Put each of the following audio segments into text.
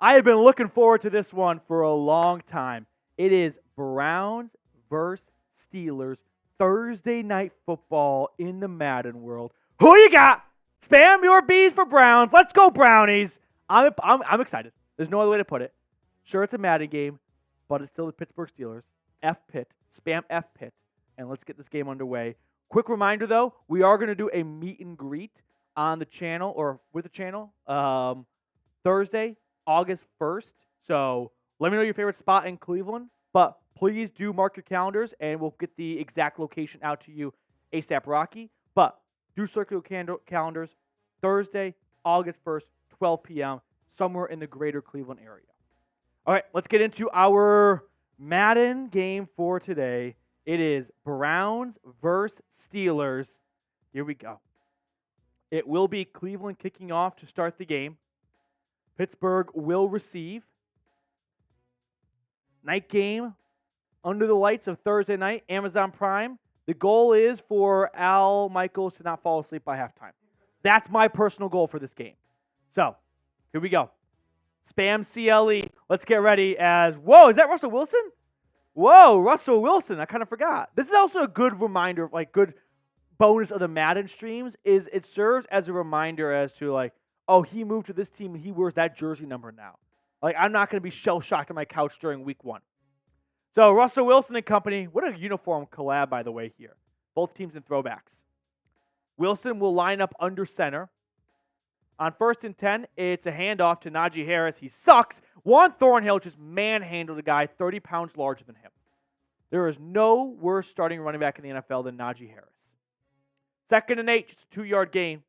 I have been looking forward to this one for a long time. It is Browns versus Steelers, Thursday night football in the Madden world. Who you got? Spam your B's for Browns. Let's go, Brownies. I'm excited. There's no other way to put it. Sure, it's a Madden game, but it's still the Pittsburgh Steelers. F Pitt. Spam F Pitt. And let's get this game underway. Quick reminder, though, we are going to do a meet and greet on the channel, or with the channel, Thursday, August 1st. So let me know your favorite spot in Cleveland. But please do mark your calendars, and we'll get the exact location out to you ASAP Rocky. But do circle your calendars. Thursday, August 1st, 12 p.m., somewhere in the greater Cleveland area. All right, let's get into our Madden game for today. It is Browns versus Steelers. Here we go. It will be Cleveland kicking off to start the game. Pittsburgh will receive. Night game under the lights of Thursday night, Amazon Prime. The goal is for Al Michaels to not fall asleep by halftime. That's my personal goal for this game. So, here we go. Spam CLE. Let's get ready as, whoa, is that Russell Wilson? Whoa, Russell Wilson. I kind of forgot. This is also a good reminder, like good bonus of the Madden streams, is it serves as a reminder as to like, oh, he moved to this team and he wears that jersey number now. Like, I'm not going to be shell-shocked on my couch during week 1. So, Russell Wilson and company, what a uniform collab, by the way, here. Both teams in throwbacks. Wilson will line up under center. On 1st and 10, it's a handoff to Najee Harris. He sucks. Juan Thornhill just manhandled a guy 30 pounds larger than him. There is no worse starting running back in the NFL than Najee Harris. 2nd and 8, just a 2-yard gain.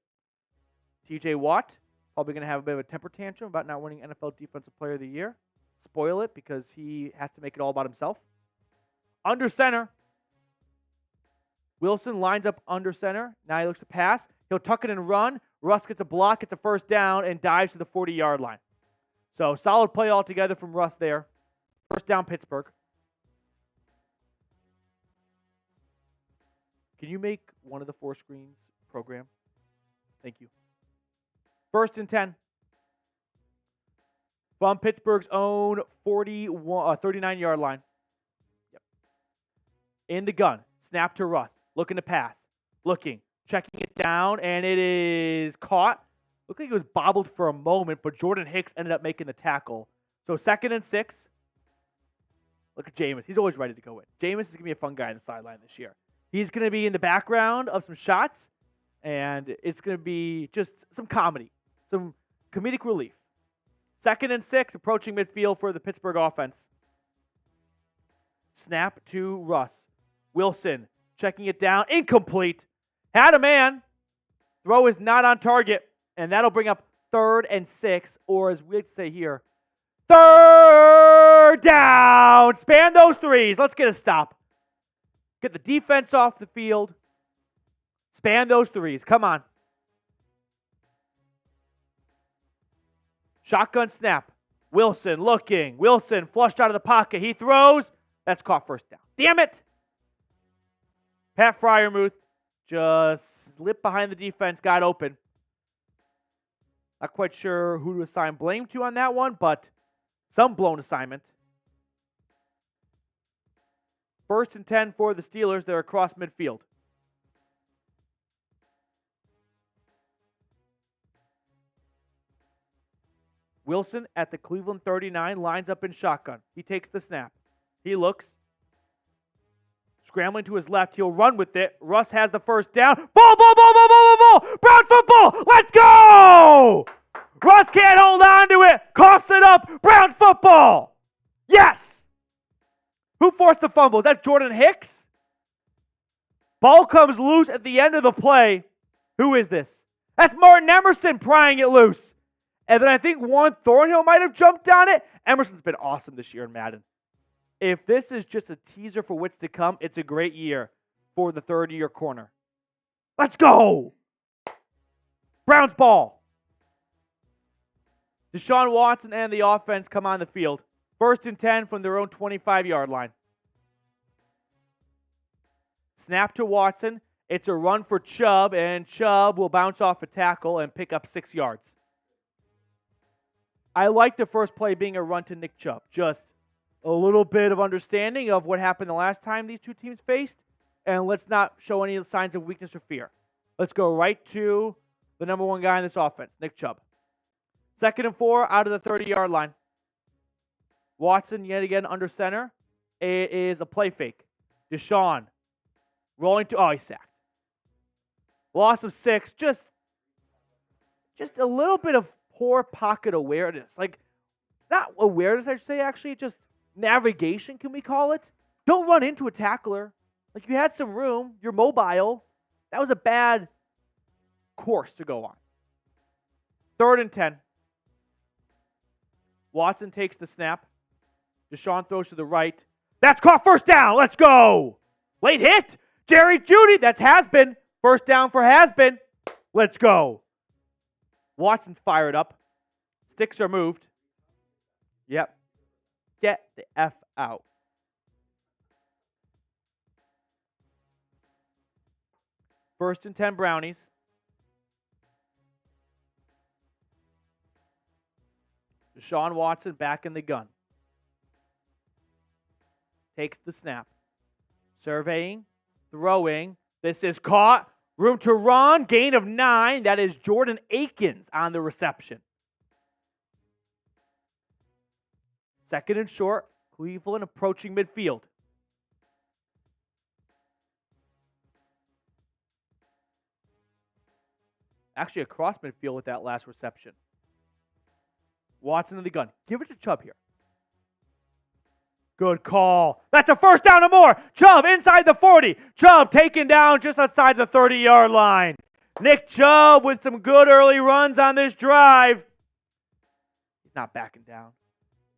TJ Watt, probably going to have a bit of a temper tantrum about not winning NFL Defensive Player of the Year. Spoil it because he has to make it all about himself. Under center. Wilson lines up under center. Now he looks to pass. He'll tuck it and run. Russ gets a block, gets a first down, and dives to the 40-yard line. So solid play altogether from Russ there. First down, Pittsburgh. Can you make one of the 4 screens program? Thank you. 1st and 10. From Pittsburgh's own 39-yard line. Yep. In the gun. Snap to Russ. Looking to pass. Looking. Checking it down, and it is caught. Looked like it was bobbled for a moment, but Jordan Hicks ended up making the tackle. So 2nd and 6. Look at Jameis. He's always ready to go in. Jameis is going to be a fun guy on the sideline this year. He's going to be in the background of some shots, and it's going to be just some comedy, some comedic relief. 2nd and 6, approaching midfield for the Pittsburgh offense. Snap to Russ. Wilson checking it down. Incomplete. Had a man. Throw is not on target, and that'll bring up 3rd and 6, or as we like to say here, 3rd down. Span those threes. Let's get a stop. Get the defense off the field. Span those threes. Come on. Shotgun snap. Wilson looking. Wilson flushed out of the pocket. He throws. That's caught first down. Damn it. Pat Freiermuth just slipped behind the defense, got open. Not quite sure who to assign blame to on that one, but some blown assignment. 1st and 10 for the Steelers. They're across midfield. Wilson at the Cleveland 39 lines up in shotgun. He takes the snap. He looks. Scrambling to his left. He'll run with it. Russ has the first down. Ball, ball, ball, ball, ball, ball, ball. Browns football. Let's go. Russ can't hold on to it. Coughs it up. Browns football. Yes. Who forced the fumble? Is that Jordan Hicks? Ball comes loose at the end of the play. Who is this? That's Martin Emerson prying it loose. And then I think Juan Thornhill might have jumped on it. Emerson's been awesome this year in Madden. If this is just a teaser for what's to come, it's a great year for the 3rd-year corner. Let's go! Browns ball. Deshaun Watson and the offense come on the field. 1st and 10 from their own 25-yard line. Snap to Watson. It's a run for Chubb, and Chubb will bounce off a tackle and pick up 6 yards. I like the first play being a run to Nick Chubb. Just a little bit of understanding of what happened the last time these two teams faced, and let's not show any signs of weakness or fear. Let's go right to the number one guy in this offense, Nick Chubb. 2nd and 4 out of the 30-yard line. Watson yet again under center. It is a play fake. Deshaun rolling to, he's sacked. Loss of 6. Just a little bit of poor pocket awareness. Like, not awareness, I should say, actually, just navigation, can we call it? Don't run into a tackler. Like, you had some room. You're mobile. That was a bad course to go on. 3rd and 10. Watson takes the snap. Deshaun throws to the right. That's caught, first down. Let's go. Late hit. Jerry Jeudy. That's has-been. First down for has-been. Let's go. Watson fired up. Sticks are moved. Yep. Get the F out. First and 10 Brownies. Deshaun Watson back in the gun. Takes the snap. Surveying. Throwing. This is caught. Room to run. Gain of 9. That is Jordan Akins on the reception. 2nd and short. Cleveland approaching midfield. Actually across midfield with that last reception. Watson in the gun. Give it to Chubb here. Good call. That's a first down or more. Chubb inside the 40. Chubb taken down just outside the 30-yard line. Nick Chubb with some good early runs on this drive. He's not backing down.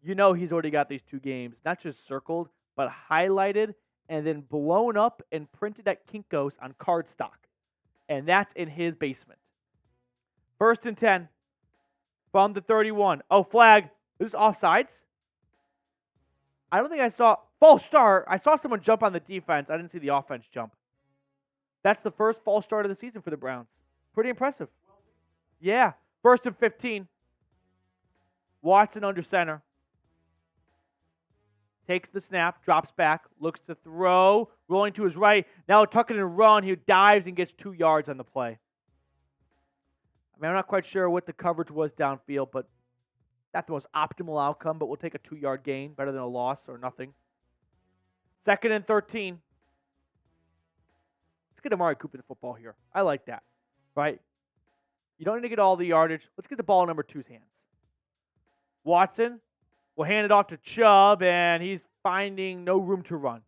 You know he's already got these 2 games, not just circled, but highlighted and then blown up and printed at Kinko's on cardstock. And that's in his basement. 1st and 10 from the 31. Oh, flag. This is offsides. I don't think I saw false start. I saw someone jump on the defense. I didn't see the offense jump. That's the first false start of the season for the Browns. Pretty impressive. Yeah. 1st and 15. Watson under center. Takes the snap, drops back, looks to throw, rolling to his right. Now tucking and run. He dives and gets 2 yards on the play. I mean, I'm not quite sure what the coverage was downfield, but not the most optimal outcome, but we'll take a 2-yard gain. Better than a loss or nothing. 2nd and 13. Let's get Amari Cooper in football here. I like that, right? You don't need to get all the yardage. Let's get the ball in number 2's hands. Watson will hand it off to Chubb, and he's finding no room to run.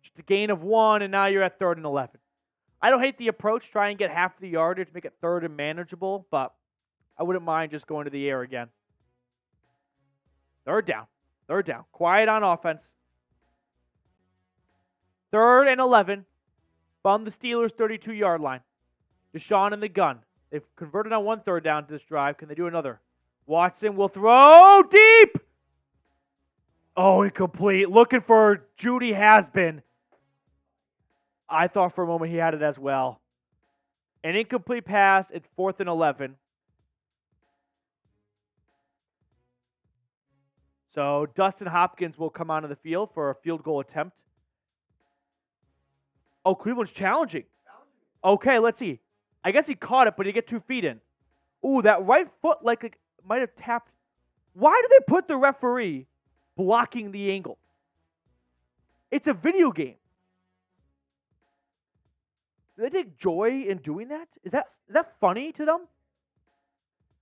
Just a gain of 1, and now you're at 3rd and 11. I don't hate the approach. Try and get half the yardage, make it 3rd and manageable, but I wouldn't mind just going to the air again. 3rd down. 3rd down. Quiet on offense. 3rd and 11 from the Steelers' 32-yard line. Deshaun in the gun. They've converted on 1 3rd down to this drive. Can they do another? Watson will throw deep. Oh, incomplete. Looking for Jeudy has-been. I thought for a moment he had it as well. An incomplete pass. It's 4th and 11. So Dustin Hopkins will come onto the field for a field goal attempt. Oh, Cleveland's challenging. Okay, let's see. I guess he caught it, but he get 2 feet in. Ooh, that right foot like might have tapped. Why do they put the referee blocking the angle? It's a video game. Do they take joy in doing that? Is that funny to them?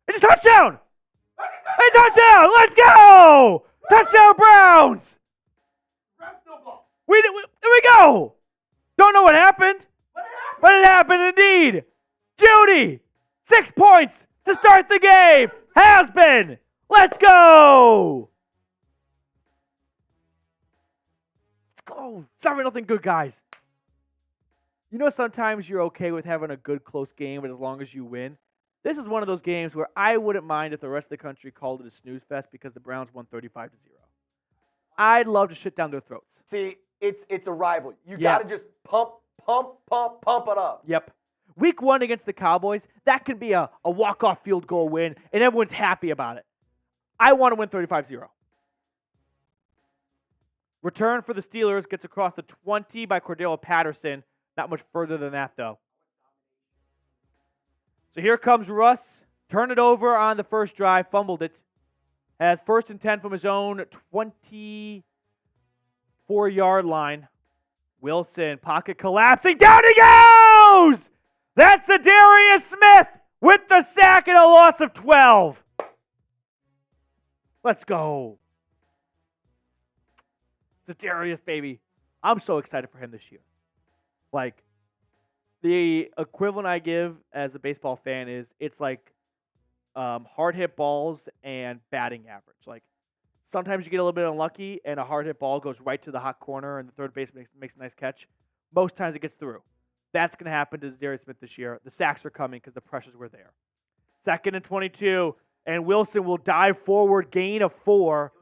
It's a touchdown! A touchdown! Let's go! Touchdown Browns! There we go! Don't know what happened, but it happened indeed. Jeudy, 6 points to start the game. Has been. Let's go! Let's go. 7-0 good, guys. You know, sometimes you're okay with having a good, close game, but as long as you win. This is one of those games where I wouldn't mind if the rest of the country called it a snooze fest because the Browns won 35-0. I'd love to shit down their throats. See, it's a rivalry. You got to just pump it up. Yep. Week 1 against the Cowboys, that can be a walk-off field goal win, and everyone's happy about it. I want to win 35-0. Return for the Steelers gets across the 20 by Cordell Patterson. Not much further than that, though. So here comes Russ. Turn it over on the first drive. Fumbled it. Has 1st and 10 from his own 24-yard line. Wilson, pocket collapsing. Down he goes! That's Zadarius Smith with the sack and a loss of 12. Let's go. Zadarius, baby. I'm so excited for him this year. Like, the equivalent I give as a baseball fan is it's like hard hit balls and batting average. Like, sometimes you get a little bit unlucky and a hard hit ball goes right to the hot corner and the third baseman makes a nice catch. Most times it gets through. That's going to happen to Zadarius Smith this year. The sacks are coming because the pressures were there. 2nd and 22, and Wilson will dive forward, gain of 4.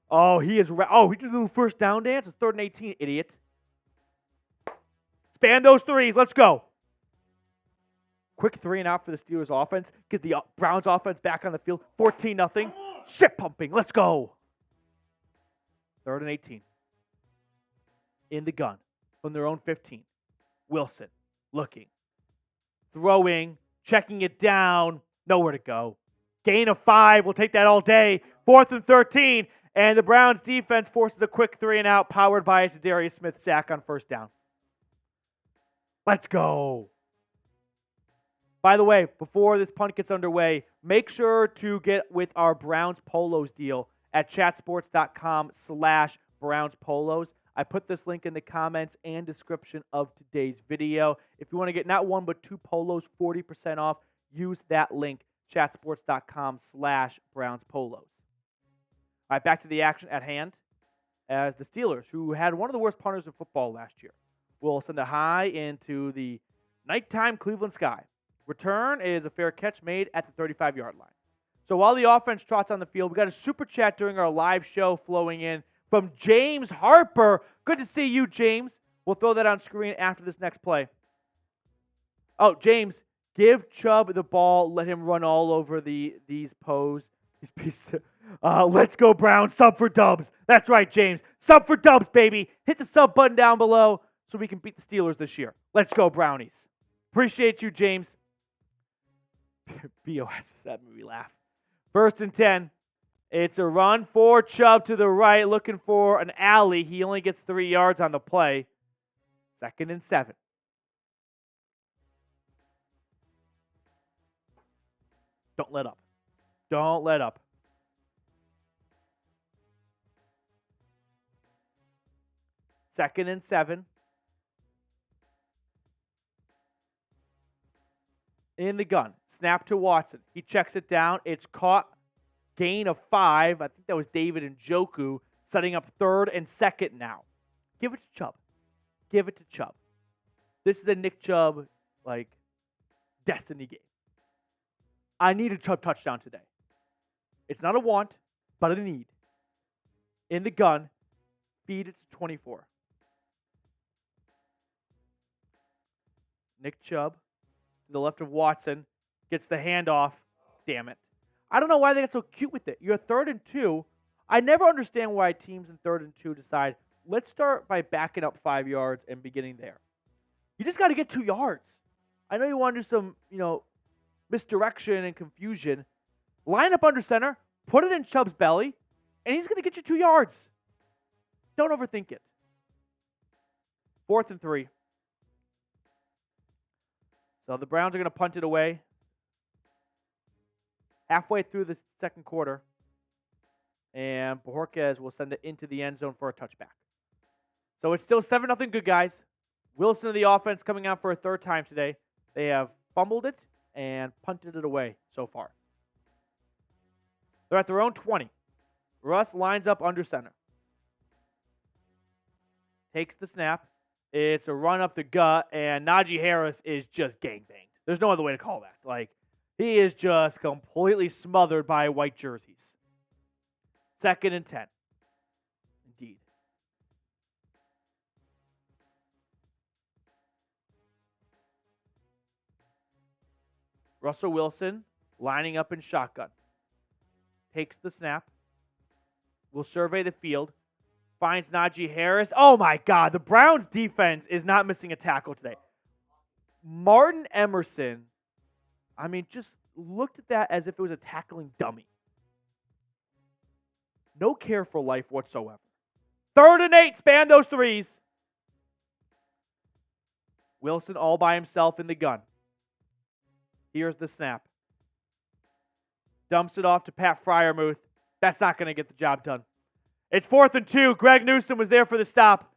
Oh, he is. He did a little first down dance. It's 3rd and 18, idiot. Span those threes. Let's go. Quick 3 and out for the Steelers offense. Get the Browns offense back on the field. 14-0. Shit pumping. Let's go. 3rd and 18. In the gun from their own 15. Wilson looking. Throwing. Checking it down. Nowhere to go. Gain of 5. We'll take that all day. 4th and 13. And the Browns defense forces a quick 3 and out powered by a Zadarius Smith sack on 1st down. Let's go. By the way, before this punt gets underway, make sure to get with our Browns Polos deal at chatsports.com/Browns Polos. I put this link in the comments and description of today's video. If you want to get not 1 but 2 polos 40% off, use that link, chatsports.com/Browns Polos. All right, back to the action at hand as the Steelers, who had one of the worst punters in football last year, will send a high into the nighttime Cleveland sky. Return is a fair catch made at the 35-yard line. So while the offense trots on the field, we got a super chat during our live show flowing in from James Harper. Good to see you, James. We'll throw that on screen after this next play. Oh, James, give Chubb the ball. Let him run all over these pose. These pieces. Let's go, Browns. Sub for dubs. That's right, James. Sub for dubs, baby. Hit the sub button down below so we can beat the Steelers this year. Let's go, Brownies. Appreciate you, James. BOS, that made me laugh. 1st and 10. It's a run for Chubb to the right, looking for an alley. He only gets 3 yards on the play. 2nd and 7. Don't let up. Don't let up. Second and 7. In the gun. Snap to Watson. He checks it down. It's caught. Gain of 5. I think that was David Njoku setting up 3rd and 2nd now. Give it to Chubb. Give it to Chubb. This is a Nick Chubb, destiny game. I need a Chubb touchdown today. It's not a want, but a need. In the gun. Feed it to 24. Nick Chubb to the left of Watson. Gets the handoff. Damn it. I don't know why they get so cute with it. You're 3rd and 2. I never understand why teams in 3rd and 2 decide, let's start by backing up 5 yards and beginning there. You just got to get 2 yards. I know you want to do some, misdirection and confusion. Line up under center, put it in Chubb's belly, and he's going to get you 2 yards. Don't overthink it. 4th and 3. So the Browns are going to punt it away. Halfway through the 2nd quarter. And Bojorquez will send it into the end zone for a touchback. So it's still 7-0 good, guys. Wilson of the offense coming out for a 3rd time today. They have fumbled it and punted it away so far. They're at their own 20. Russ lines up under center. Takes the snap. It's a run up the gut, and Najee Harris is just gangbanged. There's no other way to call that. He is just completely smothered by white jerseys. 2nd and 10. Indeed. Russell Wilson lining up in shotgun. takes the snap, will survey the field, finds Najee Harris. Oh my God, the Browns defense is not missing a tackle today. Martin Emerson, I mean, just looked at that as if it was a tackling dummy. No care for life whatsoever. 3rd and 8, span those threes. Wilson all by himself in the gun. Here's the snap. Dumps it off to Pat Freiermuth. That's not going to get the job done. It's 4th and 2. Greg Newsome was there for the stop.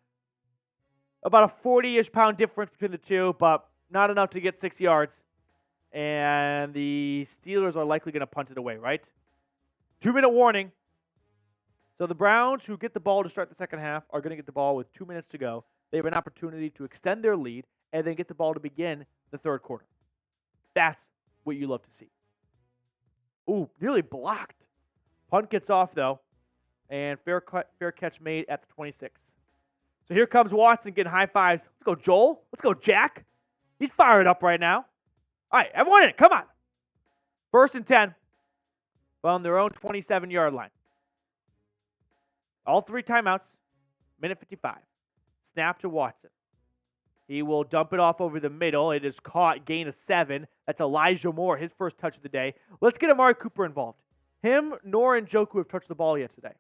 About a 40-ish pound difference between the two, but not enough to get 6 yards. And the Steelers are likely going to punt it away, right? 2-minute warning. So the Browns, who get the ball to start the second half, are going to get the ball with 2 minutes to go. They have an opportunity to extend their lead and then get the ball to begin the third quarter. That's what you love to see. Ooh, nearly blocked. Punt gets off, though, and fair catch made at the 26. So here comes Watson getting high fives. Let's go, Joel. Let's go, Jack. He's fired up right now. All right, everyone in. Come on. 1st and 10 from their own 27-yard line. All 3 timeouts. Minute 55. Snap to Watson. He will dump it off over the middle. It is caught. Gain of 7. That's Elijah Moore, his first touch of the day. Let's get Amari Cooper involved. Him, nor and Njoku have touched the ball yet today.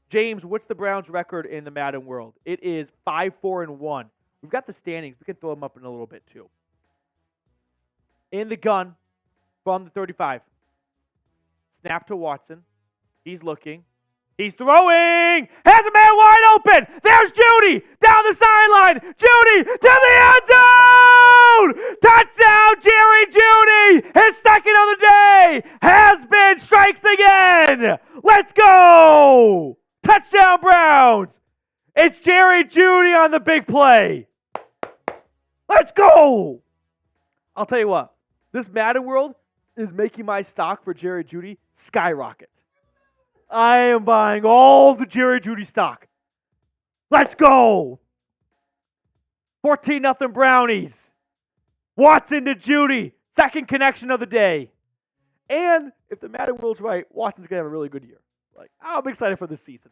James, what's the Browns' record in the Madden world? It is 5-4-1. We've got the standings. We can throw them up in a little bit, too. In the gun from the 35. Snap to Watson. He's looking. He's throwing. Has a man wide open. There's Judy down the sideline. Judy to the end zone. Touchdown, Jerry Judy. His second of the day has been strikes again. Let's go. Touchdown, Browns. It's Jerry Judy on the big play. Let's go. I'll tell you what. This Madden world is making my stock for Jerry Judy skyrocket. I am buying all the Jerry Judy stock. Let's go. 14-0 Brownies. Watson to Judy. Second connection of the day. And if the Madden world's right, Watson's going to have a really good year. I'm excited for this season.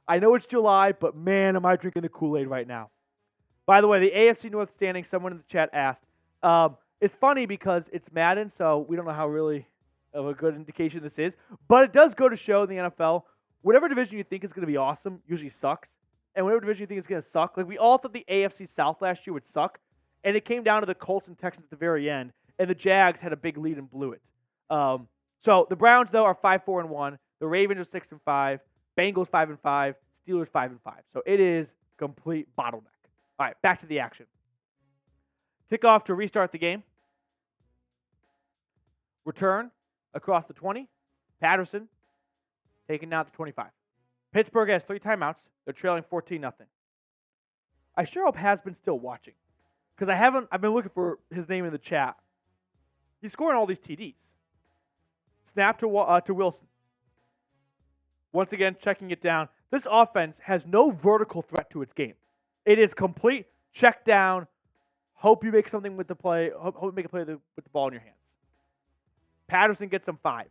I know it's July, but man, am I drinking the Kool-Aid right now. By the way, the AFC North standing, someone in the chat asked. It's funny because it's Madden, so we don't know how really of a good indication this is. But it does go to show in the NFL, whatever division you think is going to be awesome usually sucks. And whatever division you think is going to suck. Like, we all thought the AFC South last year would suck. And it came down to the Colts and Texans at the very end. And the Jags had a big lead and blew it. So the Browns, though, are 5-4-1. The Ravens are 6-5. Bengals 5-5. Steelers 5-5. So it is complete bottleneck. All right, back to the action. Kickoff to restart the game. Return across the 20. Peterson taking down the 25. Pittsburgh has 3 timeouts. They're trailing 14-0. I sure hope Hasbin's still watching, because I've been looking for his name in the chat. He's scoring all these TDs. Snap to Wilson. Once again, checking it down. This offense has no vertical threat to its game. It is complete check down. Hope you make something with the play. Hope you make a play with the ball in your hands. Peterson gets him 5.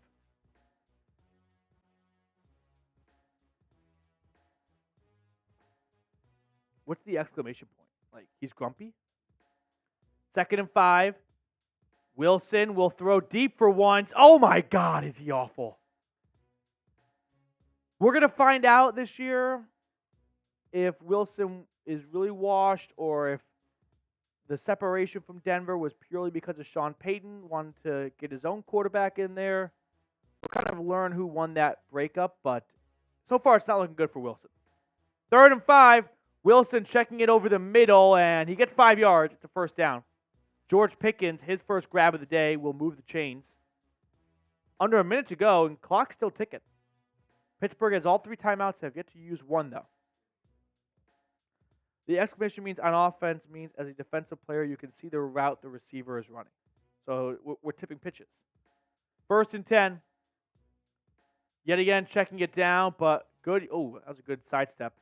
What's the exclamation point? Like, he's grumpy? 2nd and 5. Wilson will throw deep for once. Oh my God, is he awful. We're going to find out this year if Wilson is really washed or if the separation from Denver was purely because of Sean Payton wanting to get his own quarterback in there. We'll kind of learn who won that breakup, but so far it's not looking good for Wilson. 3rd and 5. Wilson checking it over the middle, and he gets 5 yards. It's a first down. George Pickens, his first grab of the day, will move the chains. Under a minute to go, and clock's still ticking. Pittsburgh has all 3 timeouts, have yet to use 1, though. The exclamation means on offense means as a defensive player, you can see the route the receiver is running. So we're tipping pitches. 1st and 10. Yet again, checking it down, but good. Oh, that was a good sidestep.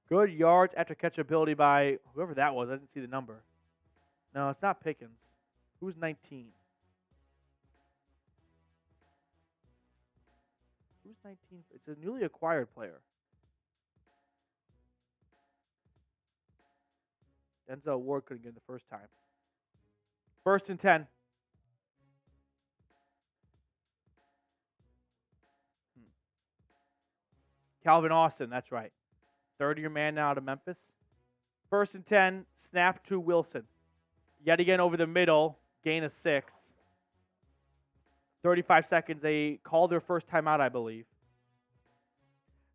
Good yards after catchability by whoever that was. I didn't see the number. No, it's not Pickens. Who's 19? Who's 19? It's a newly acquired player. Denzel Ward couldn't get in the first time. 1st and 10. Calvin Austin, that's right. Third-year man now out of Memphis. 1st and 10, snap to Wilson. Yet again over the middle, gain of 6. 35 seconds. They called their first timeout, I believe.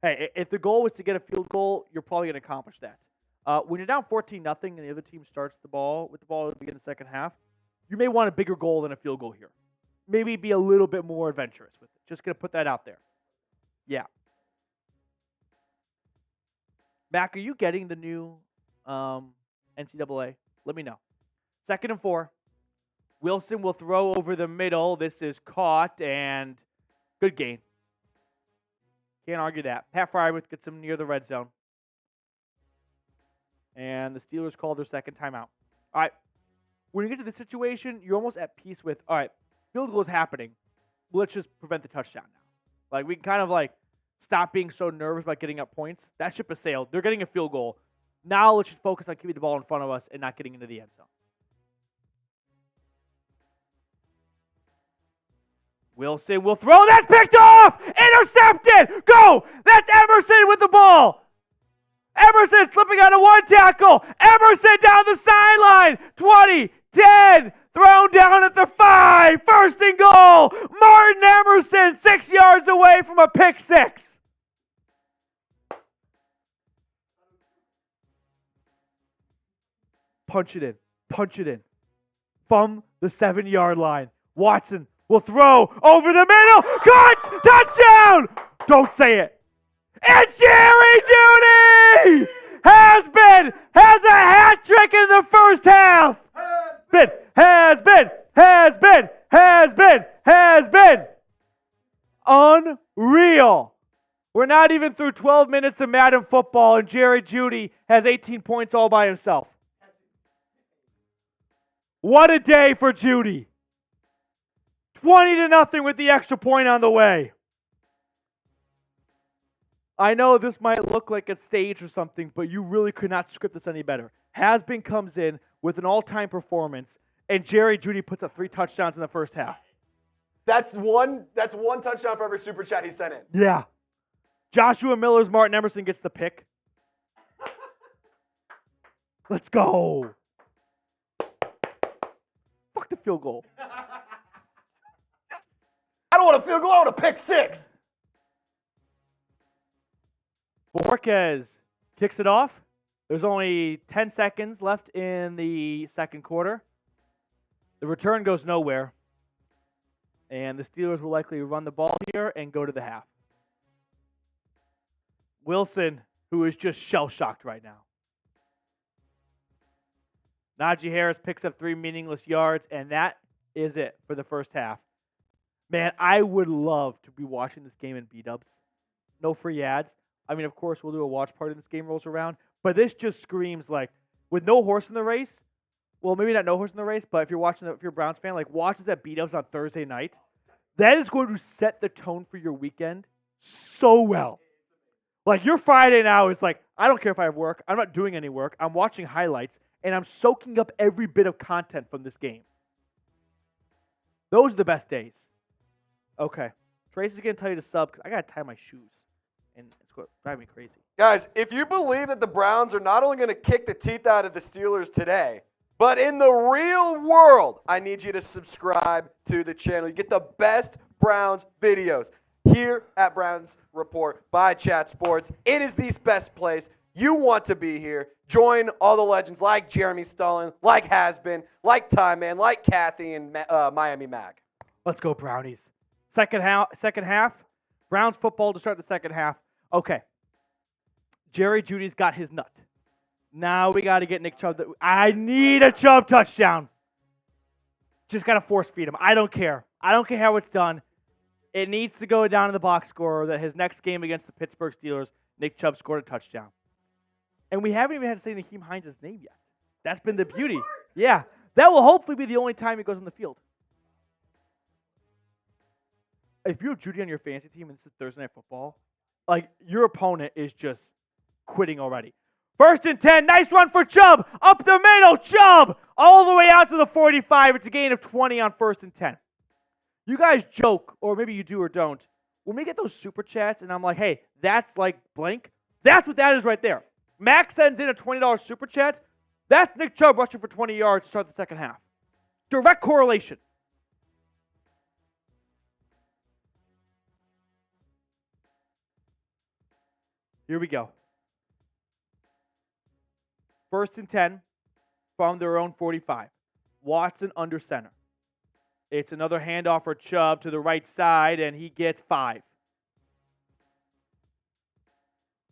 Hey, if the goal was to get a field goal, you're probably going to accomplish that. When you're down 14-0 and the other team starts the ball at the beginning of the second half, you may want a bigger goal than a field goal here. Maybe be a little bit more adventurous with it. Just going to put that out there. Yeah. Mac, are you getting the new NCAA? Let me know. 2nd and 4. Wilson will throw over the middle. This is caught, and good gain. Can't argue that. Pat Fryermuth gets him near the red zone. And the Steelers call their second timeout. All right. When you get to this situation, you're almost at peace with, all right, field goal is happening. Let's just prevent the touchdown now. Like, we can kind of, like, stop being so nervous about getting up points. That ship has sailed. They're getting a field goal. Now let's just focus on keeping the ball in front of us and not getting into the end zone. Wilson will throw. That's picked off! Intercepted! Go! That's Emerson with the ball! Emerson slipping out of one tackle. Emerson down the sideline. 20, 10, thrown down at the 5. 1st and goal. Martin Emerson 6 yards away from a pick 6. Punch it in. Punch it in. From the 7-yard line. Watson will throw over the middle. Cut! Touchdown! Don't say it. It's Jerry Jeudy! Has a hat trick in the first half. Has been. Unreal. We're not even through 12 minutes of Madden football, and Jerry Jeudy has 18 points all by himself. What a day for Jeudy. 20-0 with the extra point on the way. I know this might look like a stage or something, but you really could not script this any better. Has-been comes in with an all-time performance, and Jerry Jeudy puts up 3 touchdowns in the first half. That's one touchdown for every super chat he sent in. Yeah. Joshua Miller's Martin Emerson gets the pick. Let's go. Fuck the field goal. I don't want a field goal, I want a pick 6. Borquez kicks it off. There's only 10 seconds left in the second quarter. The return goes nowhere. And the Steelers will likely run the ball here and go to the half. Wilson, who is just shell-shocked right now. Najee Harris picks up 3 meaningless yards, and that is it for the first half. Man, I would love to be watching this game in B-dubs. No free ads. I mean, of course, we'll do a watch party when this game rolls around, but this just screams like, with no horse in the race, well, maybe not no horse in the race, but if you're if you're a Browns fan, like watch this at B-dubs on Thursday night. That is going to set the tone for your weekend so well. Like your Friday now is like, I don't care if I have work. I'm not doing any work. I'm watching highlights, and I'm soaking up every bit of content from this game. Those are the best days. Okay. Tracy's going to tell you to sub because I got to tie my shoes. And it's going to drive me crazy. Guys, if you believe that the Browns are not only going to kick the teeth out of the Steelers today, but in the real world, I need you to subscribe to the channel. You get the best Browns videos here at Browns Report by Chat Sports. It is the best place. You want to be here. Join all the legends like Jeremy Stullen, like Has-Been, like Time Man, like Kathy and Miami Mac. Let's go, Brownies. Second half. Browns football to start the second half. Okay. Jerry Jeudy's got his nut. Now we got to get Nick Chubb. I need a Chubb touchdown. Just got to force feed him. I don't care. I don't care how it's done. It needs to go down in the box score that his next game against the Pittsburgh Steelers, Nick Chubb scored a touchdown. And we haven't even had to say Naheem Hines' name yet. That's been the beauty. Yeah. That will hopefully be the only time he goes on the field. if you have Judy on your fantasy team and this is Thursday Night Football, like your opponent is just quitting already. 1st and 10, nice run for Chubb, up the middle, Chubb, all the way out to the 45. It's a gain of 20 on 1st and 10. You guys joke, or maybe you do or don't, when we get those super chats and I'm like, hey, that's like blank, that's what that is right there. Max sends in a $20 super chat. That's Nick Chubb rushing for 20 yards to start the second half. Direct correlation. Here we go. 1st and 10 from their own 45. Watson under center. It's another handoff for Chubb to the right side, and he gets 5.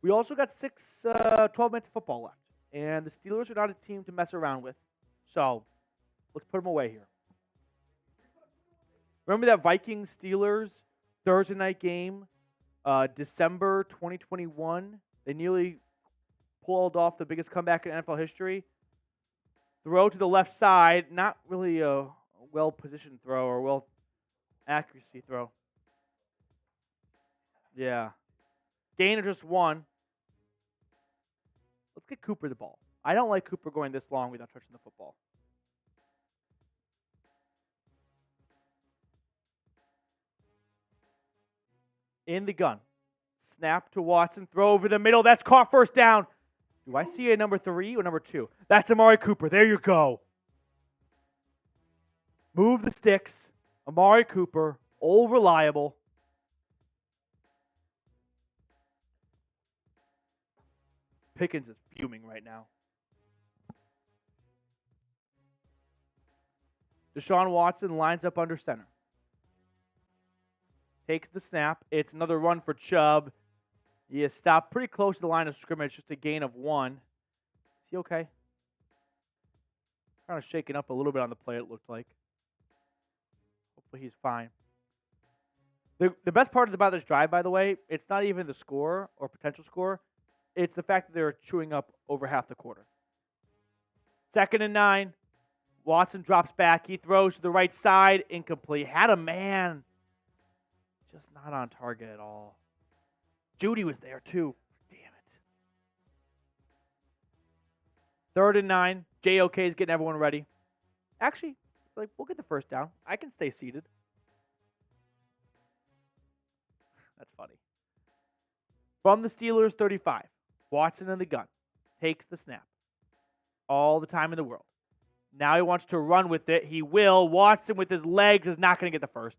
We also got 12 minutes of football left, and the Steelers are not a team to mess around with. So let's put them away here. Remember that Vikings-Steelers Thursday night game, December 2021? They nearly pulled off the biggest comeback in NFL history. Throw to the left side, not really a well-positioned throw or well-accuracy throw. Yeah. Gain of just 1. Let's get Cooper the ball. I don't like Cooper going this long without touching the football. In the gun. Snap to Watson. Throw over the middle. That's caught, 1st down. Do I see a number 3 or number 2? That's Amari Cooper. There you go. Move the sticks. Amari Cooper. Old reliable. Pickens is fuming right now. Deshaun Watson lines up under center. Takes the snap. It's another run for Chubb. He is stopped pretty close to the line of scrimmage, just a gain of 1. Is he okay? Kind of shaken up a little bit on the play, it looked like. Hopefully he's fine. The best part about this drive, by the way, it's not even the score or potential score. It's the fact that they're chewing up over half the quarter. 2nd and 9. Watson drops back. He throws to the right side. Incomplete. Had a man. Just not on target at all. Judy was there too. Damn it. 3rd and 9. JOK is getting everyone ready. Actually, it's like, we'll get the 1st down. I can stay seated. That's funny. From the Steelers 35. Watson in the gun. Takes the snap. All the time in the world. Now he wants to run with it. He will. Watson with his legs is not going to get the 1st.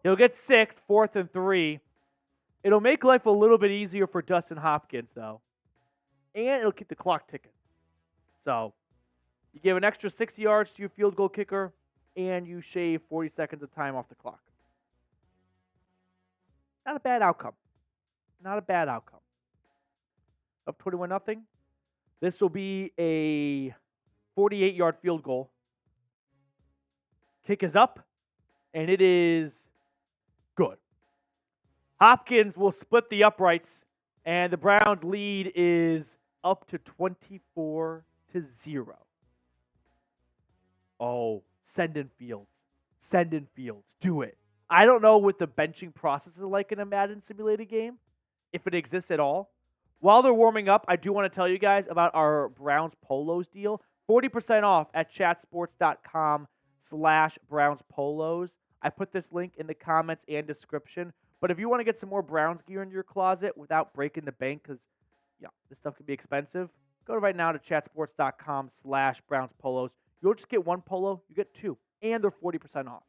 He'll get 6th, 4th and 3. It'll make life a little bit easier for Dustin Hopkins, though. And it'll keep the clock ticking. So, you give an extra 6 yards to your field goal kicker, and you shave 40 seconds of time off the clock. Not a bad outcome. Not a bad outcome. Up 21-0. This will be a 48-yard field goal. Kick is up, and it is good. Hopkins will split the uprights, and the Browns' lead is up to 24-0. Oh, send in Fields. Send in Fields. Do it. I don't know what the benching process is like in a Madden simulated game, if it exists at all. While they're warming up, I do want to tell you guys about our Browns Polos deal. 40% off at chatsports.com/Browns Polos. I put this link in the comments and description. But if you want to get some more Browns gear in your closet without breaking the bank, because this stuff can be expensive, go right now to chatsports.com/Browns Polos. You'll just get 1 polo, you get 2, and they're 40% off.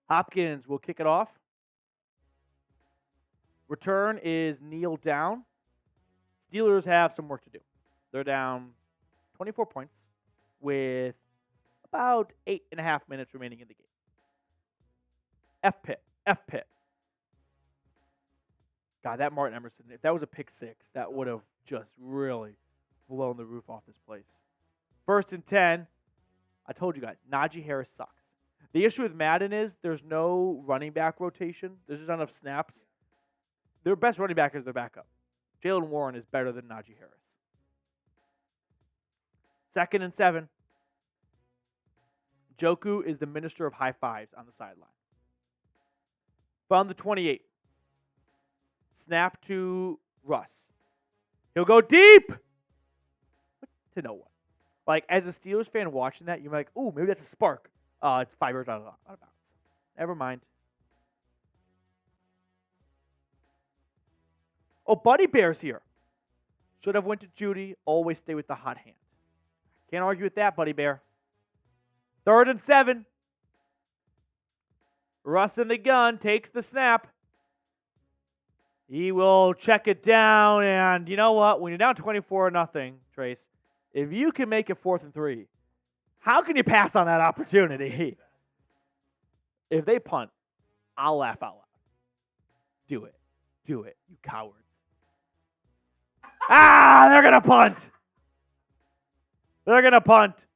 Hopkins will kick it off. Return is kneel down. Steelers have some work to do. They're down 24 points with about 8.5 minutes remaining in the game. F-pit. God, that Martin Emerson, if that was a pick 6, that would have just really blown the roof off this place. 1st and 10. I told you guys, Najee Harris sucks. The issue with Madden is there's no running back rotation. There's just not enough snaps. Their best running back is their backup. Jalen Warren is better than Najee Harris. 2nd and 7. Njoku is the minister of high fives on the sideline. From the 28. Snap to Russ. He'll go deep to no one. Like, as a Steelers fan watching that, you're like, ooh, maybe that's a spark. It's 5 yards out of bounds. Never mind. Oh, Buddy Bear's here. Should have went to Judy. Always stay with the hot hand. Can't argue with that, Buddy Bear. 3rd and 7. Russ in the gun takes the snap. He will check it down, and you know what? When you're down 24-0, Trace, if you can make it 4th and 3, how can you pass on that opportunity? If they punt, I'll laugh out loud. Do it. Do it, you cowards. They're going to punt. They're going to punt.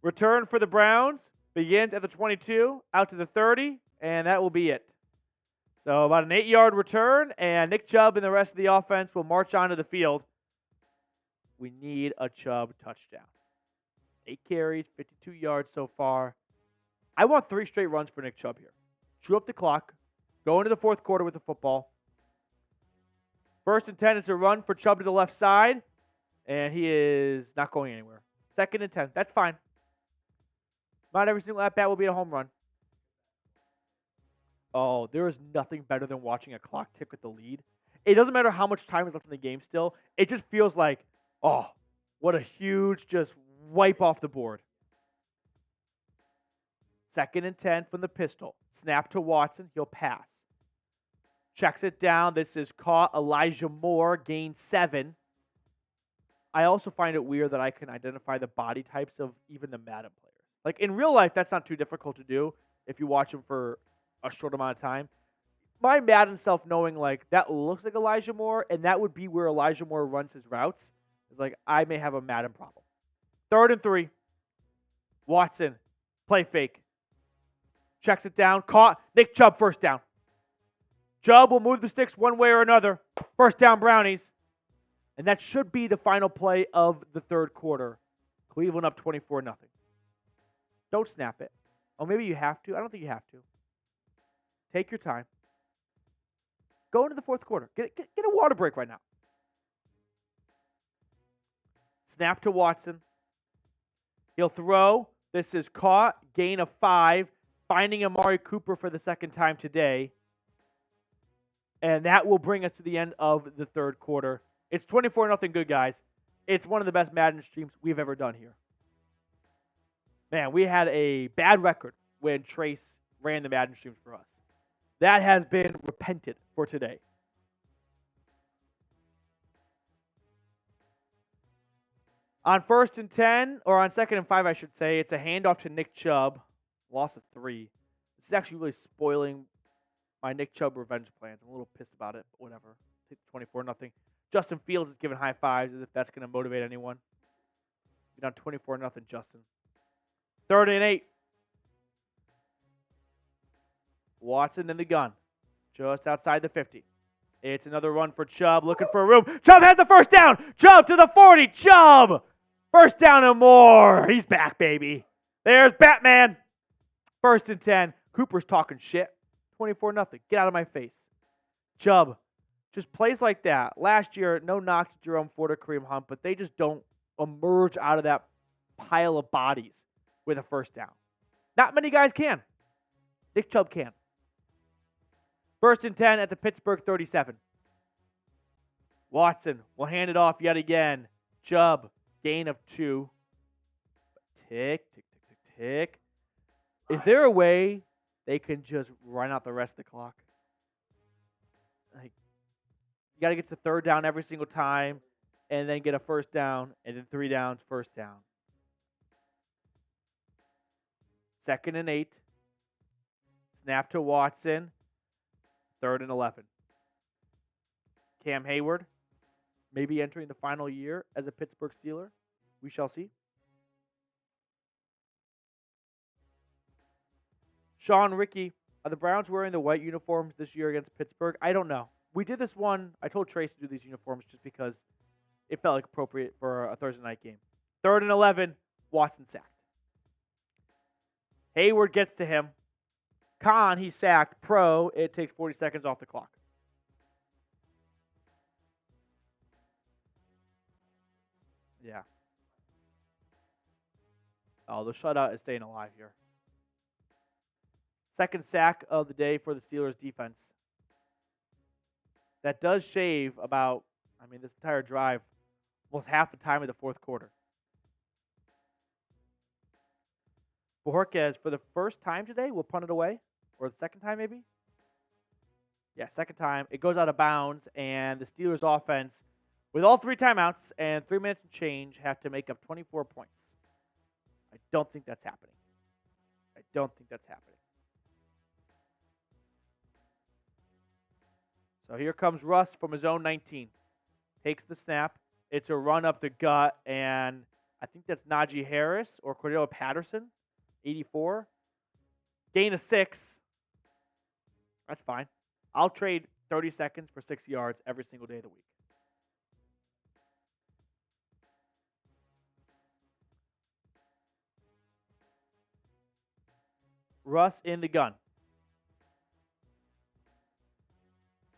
Return for the Browns begins at the 22, out to the 30, and that will be it. So about an 8-yard return, and Nick Chubb and the rest of the offense will march onto the field. We need a Chubb touchdown. 8 carries, 52 yards so far. I want 3 straight runs for Nick Chubb here. Chew up the clock. Go into the 4th quarter with the football. 1st and 10, it's a run for Chubb to the left side, and he is not going anywhere. 2nd and 10, that's fine. Not every single at-bat will be a home run. Oh, there is nothing better than watching a clock tick with the lead. It doesn't matter how much time is left in the game still. It just feels like, oh, what a huge just wipe off the board. 2nd and 10 from the pistol. Snap to Watson. He'll pass. Checks it down. This is caught. Elijah Moore gained 7. I also find it weird that I can identify the body types of even the Madden players. Like, in real life, that's not too difficult to do if you watch them for a short amount of time. My Madden self knowing, like, that looks like Elijah Moore, and that would be where Elijah Moore runs his routes, is like, I may have a Madden problem. 3rd and 3. Watson, play fake. Checks it down. Caught. Nick Chubb, 1st down. Chubb will move the sticks one way or another. 1st down, Brownies. And that should be the final play of the 3rd quarter. Cleveland up 24-0. Don't snap it. Oh, maybe you have to. I don't think you have to. Take your time. Go into the 4th quarter. Get a water break right now. Snap to Watson. He'll throw. This is caught. Gain of 5. Finding Amari Cooper for the 2nd time today. And that will bring us to the end of the 3rd quarter. It's 24-0 good, guys. It's one of the best Madden streams we've ever done here. Man, we had a bad record when Trace ran the Madden streams for us. That has been repented for today. On 1st and 10, or on 2nd and 5, I should say, it's a handoff to Nick Chubb. Loss of 3. This is actually really spoiling my Nick Chubb revenge plans. I'm a little pissed about it, but whatever. 24-0. Justin Fields is giving high fives as if that's going to motivate anyone. You're down 24-0, Justin. 3rd and 8. Watson in the gun. Just outside the 50. It's another run for Chubb, looking for room. Chubb has the 1st down. Chubb to the 40. Chubb! 1st down and more. He's back, baby. There's Batman. 1st and 10. Cooper's talking shit. 24-0. Get out of my face. Chubb just plays like that. Last year, no knock to Jerome Ford or Kareem Hunt, but they just don't emerge out of that pile of bodies with a 1st down. Not many guys can. Nick Chubb can. 1st and 10 at the Pittsburgh 37. Watson will hand it off yet again. Chubb, gain of 2. Tick, tick, tick, tick, tick. Is there a way they can just run out the rest of the clock? Like, you got to get to 3rd down every single time, and then get a 1st down, and then 3 downs, 1st down. 2nd and 8. Snap to Watson. 3rd and 11. Cam Hayward, maybe entering the final year as a Pittsburgh Steeler. We shall see. Sean Rickey, are the Browns wearing the white uniforms this year against Pittsburgh? I don't know. We did this one. I told Trace to do these uniforms just because it felt like appropriate for a Thursday night game. 3rd and 11, Watson sacked. Hayward gets to him. Con, he sacked. Pro, it takes 40 seconds off the clock. Yeah. Oh, the shutout is staying alive here. Second sack of the day for the Steelers defense. That does shave about, this entire drive, almost half the time of the fourth quarter. Bojorquez, for the first time today, will punt it away. Or the second time, maybe? Yeah, second time. It goes out of bounds, and the Steelers offense, with all 3 timeouts and 3 minutes and change, have to make up 24 points. I don't think that's happening. So here comes Russ from his own 19. Takes the snap. It's a run up the gut, and I think that's Najee Harris or Cordell Patterson, 84. Gain of 6. That's fine. I'll trade 30 seconds for 6 yards every single day of the week. Russ in the gun.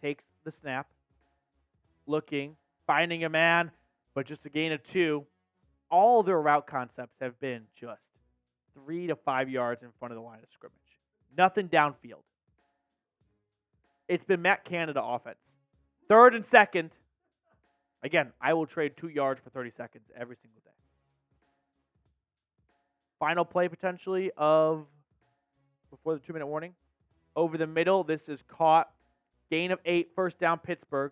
Takes the snap. Looking. Finding a man. But just a gain of 2. All their route concepts have been just 3 to 5 yards in front of the line of scrimmage. Nothing downfield. It's been Matt Canada offense. 3rd and 2nd. Again, I will trade 2 yards for 30 seconds every single day. Final play potentially of before the 2-minute warning. Over the middle, this is caught. Gain of 8, first down Pittsburgh.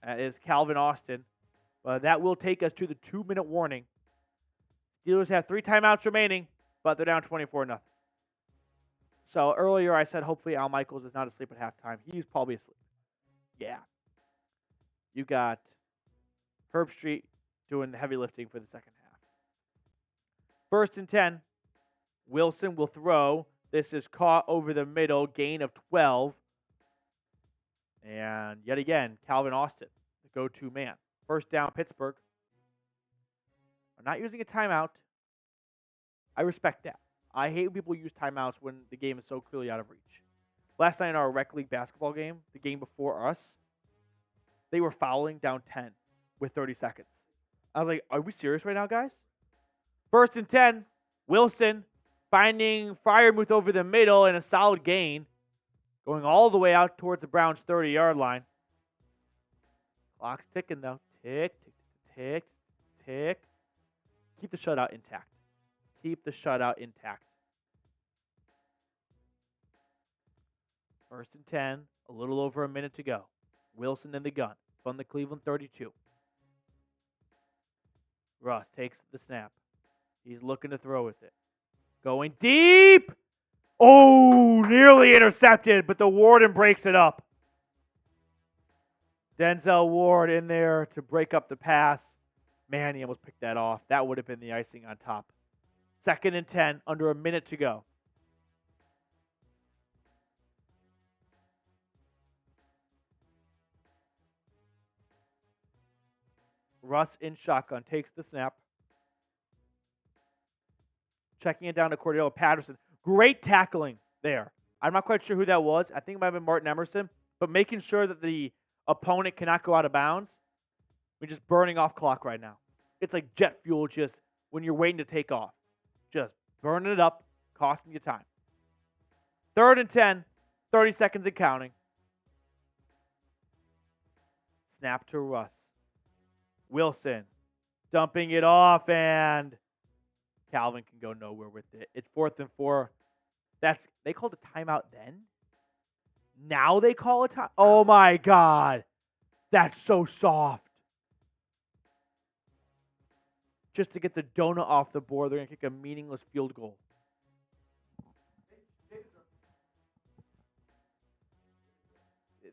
That is Calvin Austin. That will take us to the 2-minute warning. Steelers have 3 timeouts remaining, but they're down 24-0. So earlier I said hopefully Al Michaels is not asleep at halftime. He's probably asleep. Yeah. You got Herb Street doing the heavy lifting for the second half. 1st and 10. Wilson will throw. This is caught over the middle. Gain of 12. And yet again, Calvin Austin, the go-to man. First down, Pittsburgh. I'm not using a timeout. I respect that. I hate when people use timeouts when the game is so clearly out of reach. Last night in our rec league basketball game, the game before us, they were fouling down 10 with 30 seconds. I was like, are we serious right now, guys? 1st and 10, Wilson finding Freiermuth over the middle and a solid gain, going all the way out towards the Browns' 30-yard line. Clock's ticking, though. Tick, tick, tick, tick. Keep the shutout intact. Keep the shutout intact. 1st and 10, a little over a minute to go. Wilson in the gun from the Cleveland 32. Russ takes the snap. He's looking to throw with it. Going deep. Oh, nearly intercepted, but the Warden breaks it up. Denzel Ward in there to break up the pass. Man, he almost picked that off. That would have been the icing on top. 2nd and 10, under a minute to go. Russ in shotgun takes the snap. Checking it down to Cordell Patterson. Great tackling there. I'm not quite sure who that was. I think it might have been Martin Emerson. But making sure that the opponent cannot go out of bounds. We're just burning off clock right now. It's like jet fuel just when you're waiting to take off. Just burning it up, costing you time. 3rd and 10, 30 seconds and counting. Snap to Russ. Wilson dumping it off, and Calvin can go nowhere with it. It's 4th and 4. They called a timeout then? Now they call a time? Oh, my God. That's so soft. Just to get the donut off the board, they're going to kick a meaningless field goal.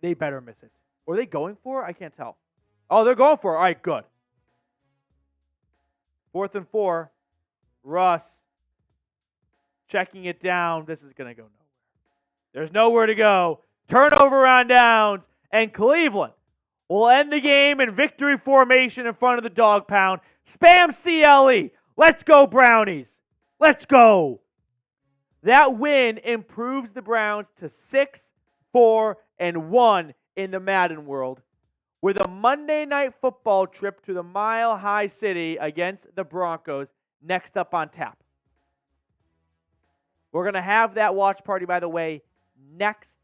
They better miss it. Or are they going for it? I can't tell. Oh, they're going for it. All right, good. 4th and 4. Russ checking it down. This is going to go nowhere. There's nowhere to go. Turnover on downs. And Cleveland We'll end the game in victory formation in front of the Dawg Pound. Spam CLE. Let's go, Brownies. Let's go. That win improves the Browns to 6-4-1 in the Madden world, with a Monday Night Football trip to the Mile High City against the Broncos next up on tap. We're going to have that watch party, by the way, next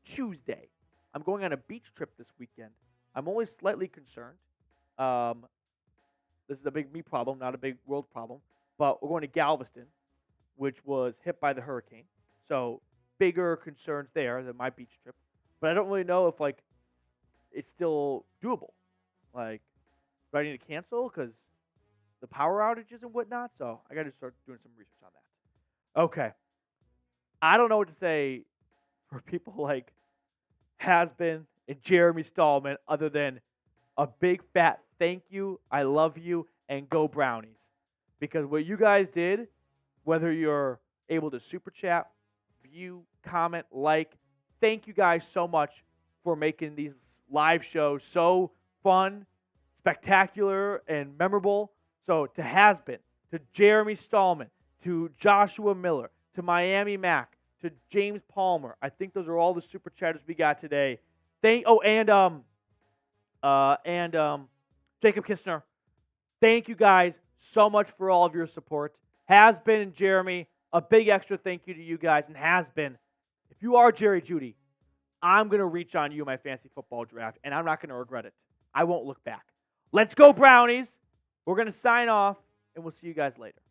Tuesday. I'm going on a beach trip this weekend. I'm only slightly concerned. This is a big me problem, not a big world problem. But we're going to Galveston, which was hit by the hurricane. So bigger concerns there than my beach trip. But I don't really know if, it's still doable. Do I need to cancel because the power outages and whatnot? So I got to start doing some research on that. Okay. I don't know what to say for people like Has-Been and Jeremy Stallman other than a big fat thank you, I love you, and go Brownies. Because what you guys did, whether you're able to super chat, view, comment, thank you guys so much for making these live shows so fun, spectacular, and memorable. So to Has-Been, to Jeremy Stallman, to Joshua Miller, to Miami Mac, to James Palmer. I think those are all the super chatters we got today. Jacob Kistner. Thank you guys so much for all of your support. Has-Been and Jeremy, a big extra thank you to you guys. And Has-Been, if you are Jerry Jeudy, I'm going to reach on you in my fantasy football draft, and I'm not going to regret it. I won't look back. Let's go, Brownies. We're going to sign off, and we'll see you guys later.